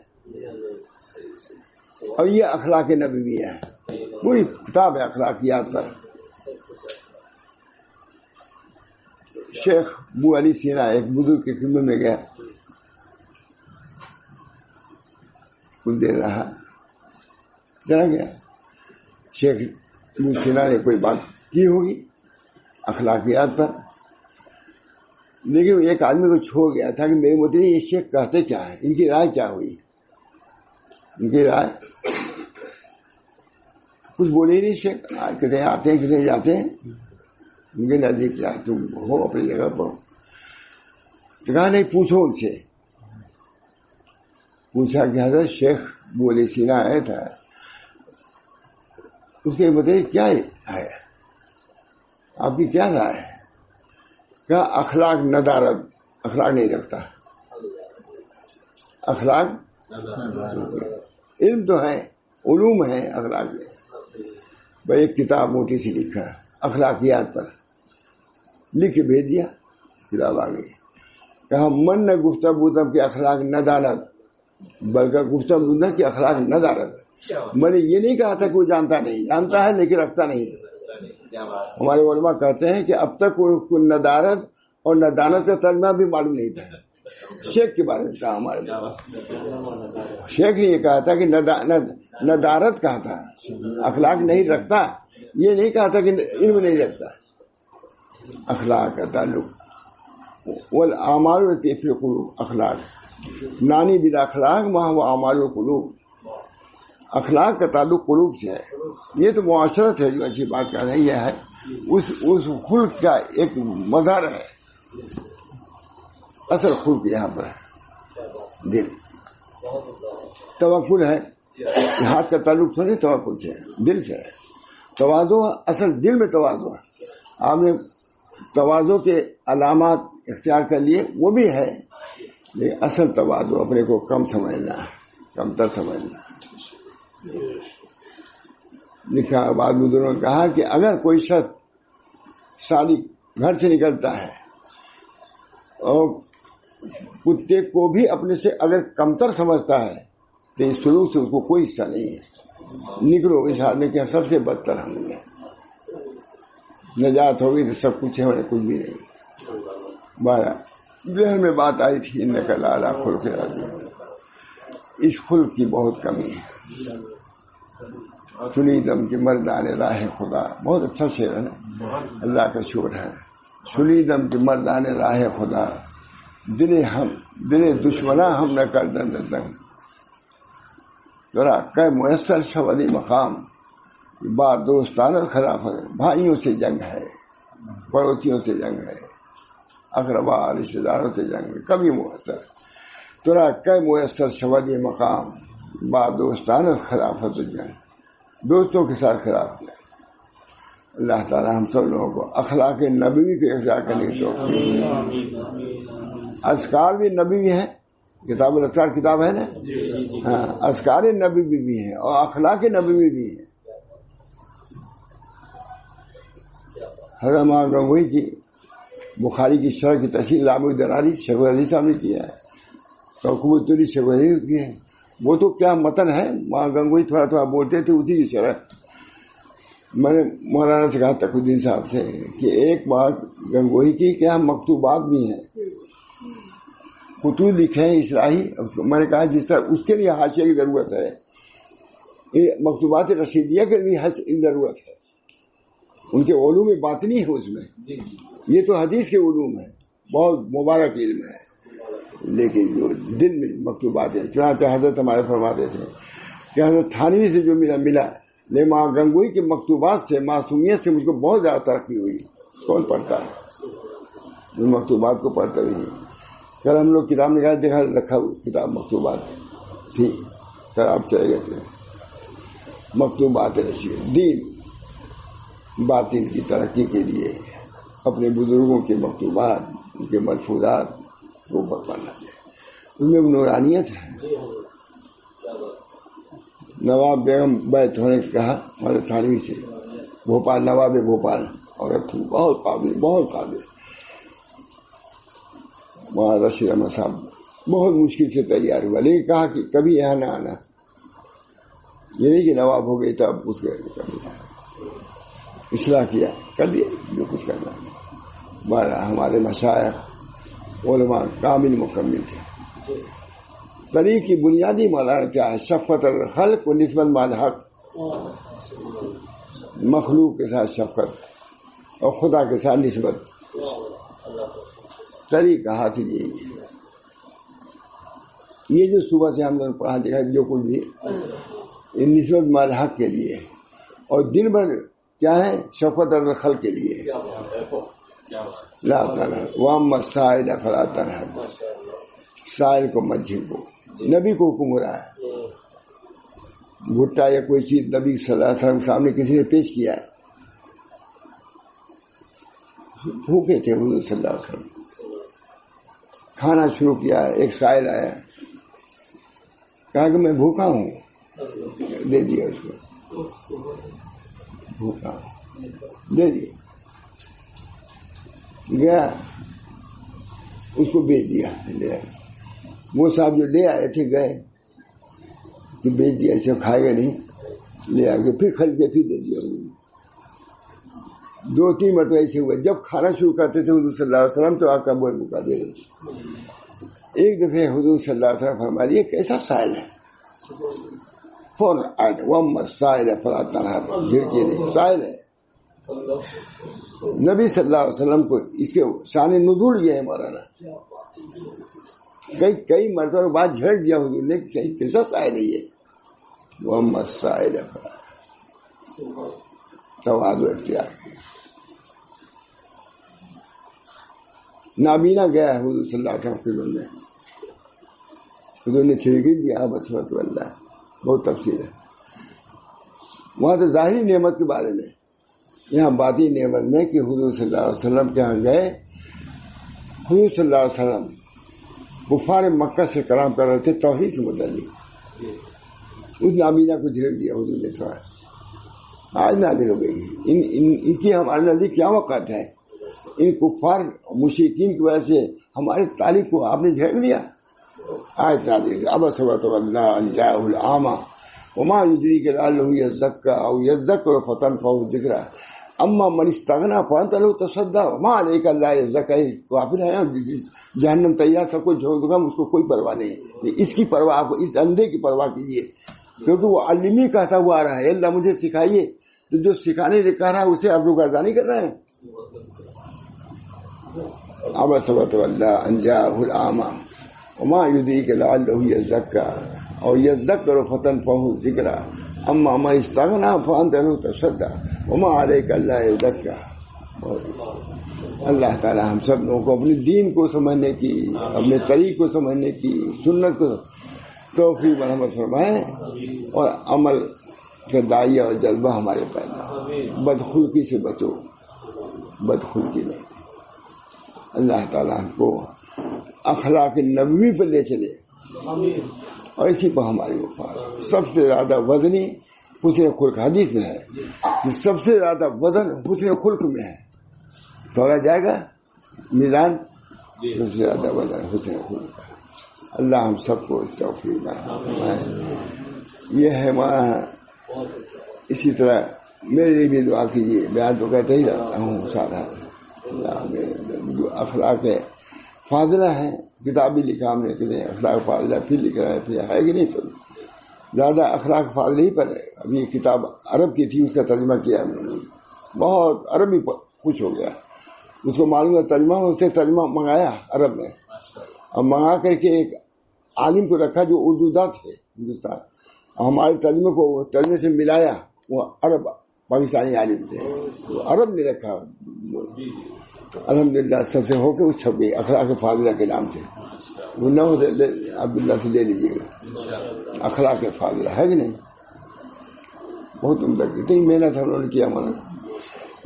اور یہ اخلاق نبوی ہے. پوری کتاب ہے اخلاقیات پر. شیخ ابو علی سینا ایک بزرگ کی خدمت میں گیا، کچھ دیر رہا، چلا گیا. شیخ ابو سینا نے کوئی بات کی ہوگی اخلاقیات پر، لیکن ایک آدمی کو چھوڑ گیا تھا کہ میرے مطلب یہ شیخ کہتے کیا ہے، ان کی رائے کیا ہوئی. ان کی رائے کچھ بولے ہی نہیں. شیخ کتنے آتے ہیں کتنے جاتے ہیں، ان کے نزدیک کیا تم ہو اپنی جگہ پر. کہا نہیں پوچھو ان سے. پوچھا کہ حضرت شیخ ابو علی سینا آیا تھا، اس کے مطلب کیا ہے، آپ کی کیا رائے ہے. کہا اخلاق ندارت، اخلاق نہیں رکھتا، اخلاق علم تو ہے، علوم ہے اخلاق میں. بھائی ایک کتاب موٹی سی لکھا اخلاقیات پر، لکھ کے بھیج دیا، کتاب آ گئی. کہا من نہ گفتگو کی اخلاق ندارت، بلکہ گفتگو کی اخلاق ندارت. میں نے یہ نہیں کہا تھا کہ وہ جانتا نہیں، جانتا ہے لیکن رکھتا نہیں. ہمارے علماء کہتے ہیں کہ اب تک کو ندارت اور ندانت کا ترجمہ بھی معلوم نہیں تھا. شیخ کے بارے میں کہا ہمارے شیخ نے یہ کہا تھا کہ ندارت کہا تھا، اخلاق نہیں رکھتا، یہ نہیں کہا تھا کہ علم نہیں رکھتا. اخلاق کا تعلق والاعمال التي في القلوب، اخلاق نانی بلا اخلاق ما هو اعمال القلوب. اخلاق کا تعلق قلوب سے ہے. یہ تو معاشرت ہے جو اچھی بات کر رہی ہے، اس خلق کا ایک مظہر ہے. اصل خلق یہاں پر ہے دل. توکل ہے، ہاتھ کا تعلق تو نہیں توکل سے، دل سے ہے. تواضع اصل دل میں تواضع ہے. آپ نے تواضع کے علامات اختیار کر لیے، وہ بھی ہے، لیکن اصل تواضع اپنے کو کم سمجھنا، کم تر سمجھنا. لکھا بعد بزرگوں نے کہا کہ اگر کوئی شخص سالی گھر سے نکلتا ہے اور کتے کو بھی اپنے سے اگر کمتر سمجھتا ہے تو اس سلوک سے اس کو کوئی حصہ نہیں ہے. نکلو اس آدمی کے سب سے بدتر ہم نے، نجات ہوگی تو سب کچھ ہے، انہیں کچھ بھی نہیں. بارہ ذہن میں بات آئی تھی نقل اعلیٰ خلق عظیم. اس خلق کی بہت کمی ہے. سنی دم کی مردان راہ خدا، بہت اچھا شعر ہے نا، اللہ کا شکر ہے. سنی دم کی مردان راہ خدا، دل دشمنا ہم نہ کر دند دنگ. ذرا کہ میسر شولی مقام، بات دوستانہ خلافت، بھائیوں سے جنگ ہے، پڑوسیوں سے جنگ ہے، اقربا رشتے داروں سے جنگ ہے، کبھی میسر. ذرا کہ میسر شولی مقام، بات دوستانہ خلافت جنگ، دوستوں کے ساتھ خلاف کیا. اللہ تعالیٰ ہم سب لوگوں کو اخلاق نبوی کو اختیار کرنے کی توفیق. اذکار بھی نبوی ہے، کتاب الاذکار کتاب ہے نا، ہاں اذکار نبوی بھی ہے اور اخلاق نبوی بھی ہے. حضرت امام گنگوئی کی بخاری کی شرح کی تشریح لامع دراری شیخ الحدیث صاحب نے کی ہے، کوکب الطری شیخ الحدیث کی ہے. وہ تو کیا متن ہے، وہاں گنگوئی تھوڑا تھوڑا بولتے تھے اسی کی شرح. میں نے مولانا سے کہا تقی الدین صاحب سے کہ ایک بات گنگوئی کی کہ ہم مکتوبات بھی ہیں، خطوط لکھے ہیں اصلاحی. میں نے کہا جس طرح اس کے لیے حاشیہ کی ضرورت ہے، مکتوبات رشیدیہ کے لیے ضرورت ہے. ان کے علوم باطنی ہے اس میں، یہ تو حدیث کے علوم ہے، بہت مبارک علم ہے. لیکن جو دل میں مکتوبات ہیں، چنانچہ حضرت ہمارے فرماتے تھے کہ حضرت تھانوی سے جو ملا لیکن ماں گنگوئی کے مکتوبات سے، معصومیت سے مجھ کو بہت زیادہ ترقی ہوئی. کون پڑھتا ہے ان مکتوبات کو؟ پڑھتا بھی نہیں. کل ہم لوگ کتاب نکال دیکھا رکھا کتاب مکتوبات تھی، کل آپ چلے گئے تھے. مکتوبات رشید دین باطن کی ترقی کے لیے اپنے بزرگوں کے مکتوبات، ان کے ملفوظات کو پڑھنا چاہیے. ان میں نورانیت ہے. نواب بیگم بیت ہونے کہا ہمارے تھانوی سے، بھوپال، نواب بھوپال عورت تھی، بہت قابل، بہت قابل. وہاں رشید احمد صاحب بہت مشکل سے تیار ہوا، لیکن کہا کہ کبھی یہاں نہ آنا. یہ نہیں کہ نواب ہو گئی تب اس کے اصلاح کیا، کر دیا جو کچھ کرنا. ہمارے مشائخ علماء کامل مکمل تھے. طریق کی بنیادی مولانا کیا ہے؟ شفقت الخلق و نسبت مال حق. مخلوق کے ساتھ شفقت اور خدا کے ساتھ نسبت. طریقہ حاصل یہی ہے. یہ جو صبح سے ہم نے پڑھا دیکھا جو کچھ بھی نسبت مال حق کے لیے، اور دن بھر کیا ہے؟ شفقت الخلق کے لیے. لا تنہر واما السائل فلا تنہر، سائل کو مت جھینکو. نبی کو حکم ہو رہا ہے. بھٹا یا کوئی چیز نبی صلی اللہ علیہ وسلم کے سامنے کسی نے پیش کیا ہے، بھوکے تھے حضور صلی اللہ علیہ وسلم. کھانا شروع کیا. ایک سائل آیا, کہا کہ میں بھوکا ہوں, دے دیا اس کو. بھوکا دے دیا, گیا اس کو بیچ دیا. لے آئے وہ صاحب جو لے آئے تھے, گئے کہ بیچ دیا, ایسے کھائے گا نہیں, لے آ کے پھر خرید کے پھر دے دیا. 2-3 مرتبہ ایسے ہوا. جب کھانا شروع کرتے تھے حضور صلی اللہ علیہ وسلم تو آقا بول مکا دے رہے تھے. ایک دفعہ حضور صلی اللہ علیہ وسلم فرما یہ کیسا سائل ہے, فوراً آئے وہ مسائل ہے فلا تنہا, جھڑکے نہیں, سائل ہے. نبی صلی اللہ علیہ وسلم کو اس کے شان نزول یہ ہے مولانا. کئی مرتبہ بعد جھڑک دیا حضور نے, کیسا سائل ہے یہ, وہ مسائل ہے فلا, تواضع اختیار کیا. نابینا گیا حضور صلی اللہ علیہ وسلم میں, حضور نے چھڑکی دیا. بس اللہ بہت تفصیل ہے وہاں تو ظاہری نعمت کے بارے میں, یہاں باطنی نعمت میں کہ حضور صلی اللہ علیہ وسلم کے یہاں گئے. حضور صلی اللہ علیہ وسلم کفار مکہ سے کلام کر رہے تھے توحید کے متعلق. اس نابینا کو جھڑک دیا حضور نے تھوڑا. آج نازل ہو گئی. ان کی ہمارے نزدیک کیا وقت ہے, ان کفار مشرکین کی وجہ سے ہمارے طالب کو آپ نے جھڑک دیا. آج نازل اب صبت اللہ انجاء العامہ وما يدريك لعله يزكى او يذكر فتنفعه الذكرى اما من استغنى فانت له تصدى وما عليك الا يزكى. کافر ہے جہنم تیار, سب کو جھونک دوں گا, اس کو کوئی پرواہ نہیں. اس کی پرواہ آپ اس اندھے کی پرواہ کیجیے, کیونکہ وہ علمی کہتا ہوا آ رہا ہے اللہ مجھے سکھائیے. تو جو سکھانے سے کہہ رہا ہے اسے آپ روگردانی کر رہے ہیں. اب صبت اللہ انجاء العامہ وما يدريك لعله يزكى اور يذكر فتنفعه الذكرى اما من استغنى فانت له تصدى وما عليك الا يزكى. اللہ تعالی ہم سب لوگوں کو اپنے دین کو سمجھنے کی, اپنے طریق کو سمجھنے کی, سنت کو توفیق مرحمت فرمائے, اور عمل کا داعیہ اور جذبہ ہمارے پیدا. بدخلقی سے بچو, بدخلقی نہیں. اللہ تعالی ہم کو اخلاق نبوی پر لے چلے, اور اسی پر ہماری وفا. سب سے زیادہ وزنی حسن خلق, حدیث میں ہے کہ سب سے زیادہ وزن حسن خلق میں ہے. توڑا جائے گا میزان, سب سے زیادہ وزن حسن خلق. اللہ ہم سب کو توفیق دے. یہ ہے وہاں. اسی طرح میرے لیے بھی دعا کیجیے. بیان تو کہتے ہی رہتا ہوں سارا. جو اخلاق فاضلہ ہے, کتاب بھی لکھا ہم نے کہ اخلاق فاضلہ, پھر لکھ رہا ہے, پھر ہے کہ نہیں. سب زیادہ اخلاق فاضلہ ہی پر ہے. ابھی یہ کتاب عرب کی تھی, اس کا ترجمہ کیا ہم نے, بہت عربی خوش ہو گیا. اس کو معلوم ہے ترجمہ, اس سے ترجمہ منگایا عرب میں, اور منگا کر کے ایک عالم کو رکھا جو اردو داں تھے ہندوستان. ہمارے ترجمے کو ترجمے سے ملایا, وہ عرب پاکستانی عالم تھے, تو عرب نے رکھا. الحمدللہ سب سے ہو کے وہ چھپ گئی اخلاق فاضلہ کے نام سے. وہ نہ ہو عبداللہ سے لے لیجیے گا. اخلاق فاضلہ ہے کہ نہیں, بہت عمدہ. اتنی محنت ہم نے کیا. ہمارا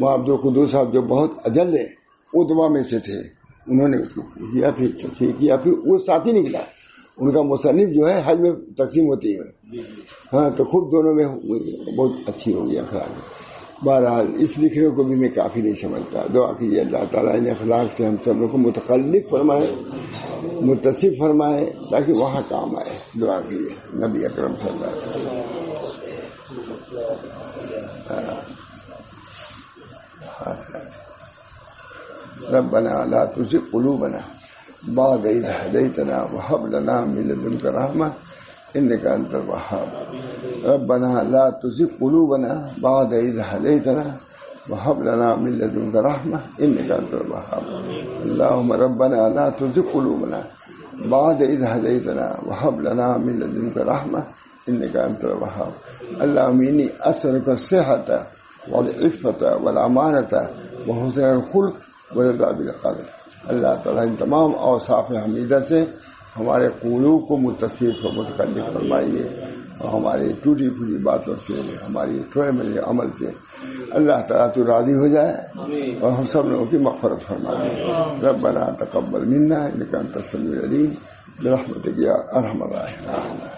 وہاں عبد القدوس صاحب جو بہت اجل ہے ادوا میں سے تھے, انہوں نے اس کو کیا, پھر کیا, پھر وہ ساتھی نکلا. ان کا مصنف جو ہے حج میں تقسیم ہوتی ہے. ہاں تو خود دونوں میں بہت اچھی ہوگی اخلاق. بہرحال اس لکھنے کو بھی میں کافی نہیں سمجھتا. دعا کیجیے اللہ تعالیٰ ان اخلاق سے ہم سب لوگ کو متخلق فرمائے, متصف فرمائے, تاکہ وہاں کام آئے. دعا کیجیے نبی اکرم صلی اللہ علیہ وسلم. ربنا لا تزغ قلوبنا بعد إذ هديتنا وهب لنا من لدنك رحمة إنك أنت الوهاب. ربنا لا تزغ قلوبنا بعد إذ هديتنا وهب لنا من لدنك رحمة إنك أنت الوهاب. اللهم ربنا لا تزغ قلوبنا بعد إذ هديتنا وهب لنا من لدنك رحمة إنك أنت الوهاب. اللهم إني أسألك الصحة والعفة والأمانة وحسن الخلق ورضا بالقدر. اللہ تعالیٰ ان تمام اوصاف حمیدہ سے ہمارے قلوب کو متصف و متقلب فرمائیے. اور ہماری ٹوٹی پھوٹی باتوں سے، ہماری تھوڑے بڑے عمل سے اللہ تعالیٰ تو راضی ہو جائے اور ہم سب لوگوں کی مغفرت فرما دے. ربنا تقبل منا انک انت السمیع العلیم برحمتک یا ارحم الراحمین.